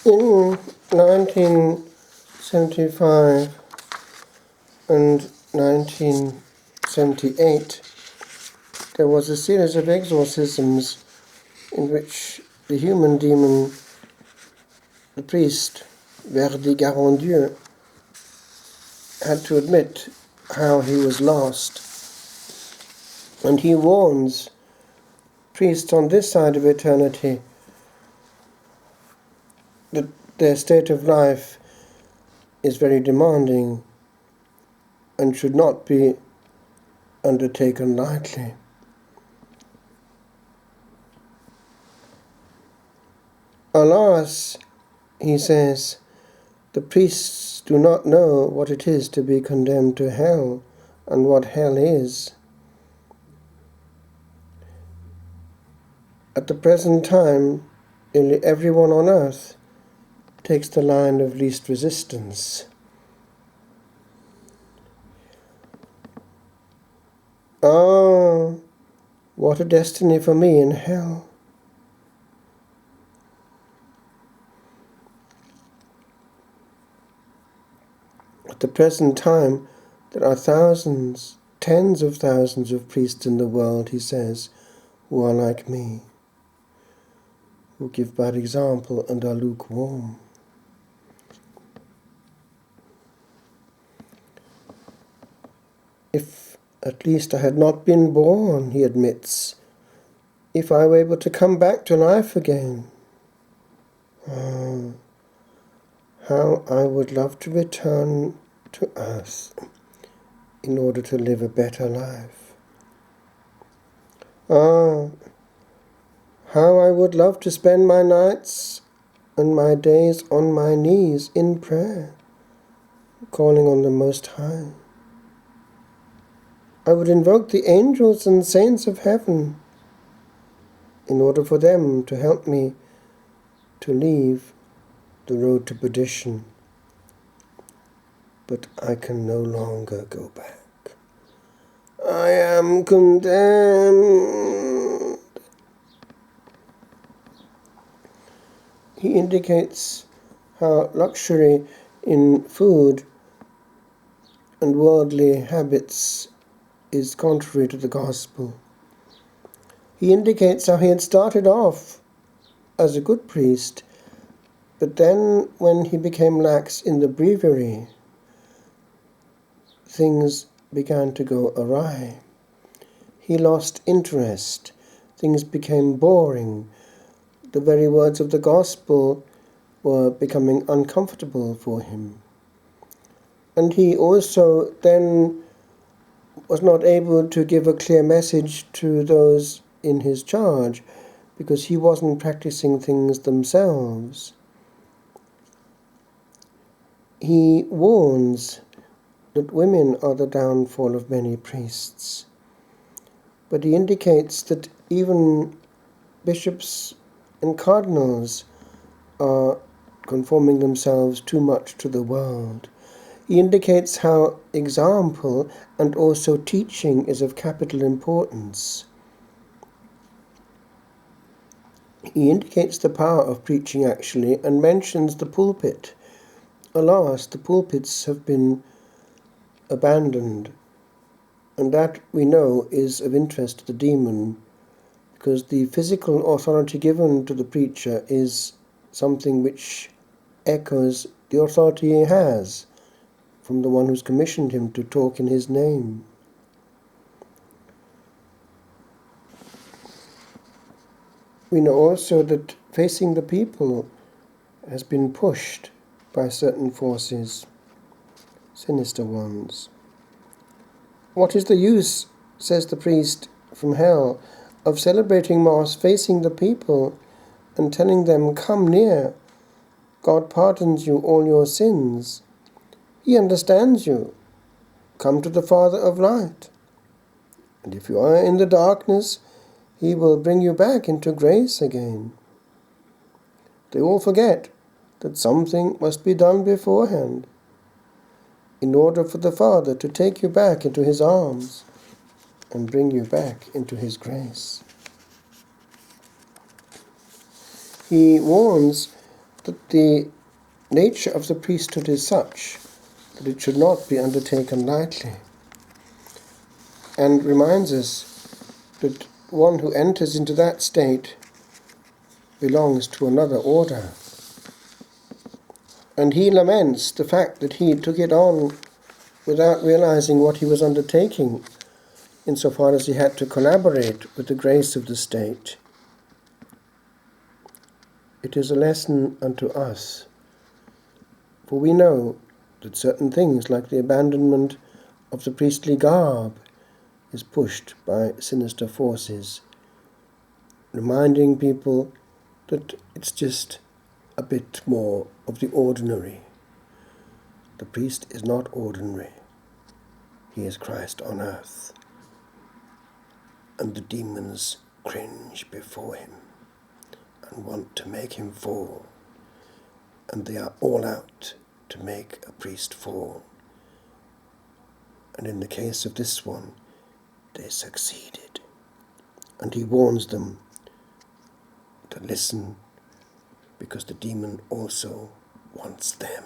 In 1975 and 1978, there was a series of exorcisms in which the human demon, the priest, Verdi Garandieu, had to admit how he was lost. And he warns priests on this side of eternity that their state of life is very demanding and should not be undertaken lightly. Alas, he says, the priests do not know what it is to be condemned to hell and what hell is. At the present time, nearly everyone on earth takes the line of least resistance. Ah, what a destiny for me in hell. At the present time, there are thousands, tens of thousands of priests in the world, he says, who are like me, who give bad example and are lukewarm. If at least I had not been born, he admits, if I were able to come back to life again. Oh, how I would love to return to earth in order to live a better life. Ah, how I would love to spend my nights and my days on my knees in prayer, calling on the Most High. I would invoke the angels and saints of heaven in order for them to help me to leave the road to perdition. But I can no longer go back. I am condemned. He indicates how luxury in food and worldly habits is contrary to the gospel. He indicates how he had started off as a good priest, but then when he became lax in the breviary, things began to go awry. He lost interest. Things became boring. The very words of the gospel were becoming uncomfortable for him. And he also then was not able to give a clear message to those in his charge because he wasn't practicing things themselves. He warns that women are the downfall of many priests. But he indicates that even bishops and cardinals are conforming themselves too much to the world. He indicates how example and also teaching is of capital importance. He indicates the power of preaching actually and mentions the pulpit. Alas, the pulpits have been abandoned, and that we know is of interest to the demon, because the physical authority given to the preacher is something which echoes the authority he has from the one who's commissioned him to talk in his name. We know also that facing the people has been pushed by certain forces, sinister ones. What is the use, says the priest from hell, of celebrating Mass facing the people and telling them, come near, God pardons you all your sins. He understands you. Come to the Father of light. And if you are in the darkness, He will bring you back into grace again. They all forget that something must be done beforehand in order for the Father to take you back into His arms and bring you back into His grace. He warns that the nature of the priesthood is such that it should not be undertaken lightly, and reminds us that one who enters into that state belongs to another order. And he laments the fact that he took it on without realizing what he was undertaking, insofar as he had to collaborate with the grace of the state. It is a lesson unto us, for we know that certain things, like the abandonment of the priestly garb, is pushed by sinister forces, reminding people that it's just a bit more of the ordinary. The priest is not ordinary. He is Christ on earth. And the demons cringe before him and want to make him fall. And they are all out to make a priest fall. And in the case of this one, they succeeded. And he warns them to listen, because the demon also wants them.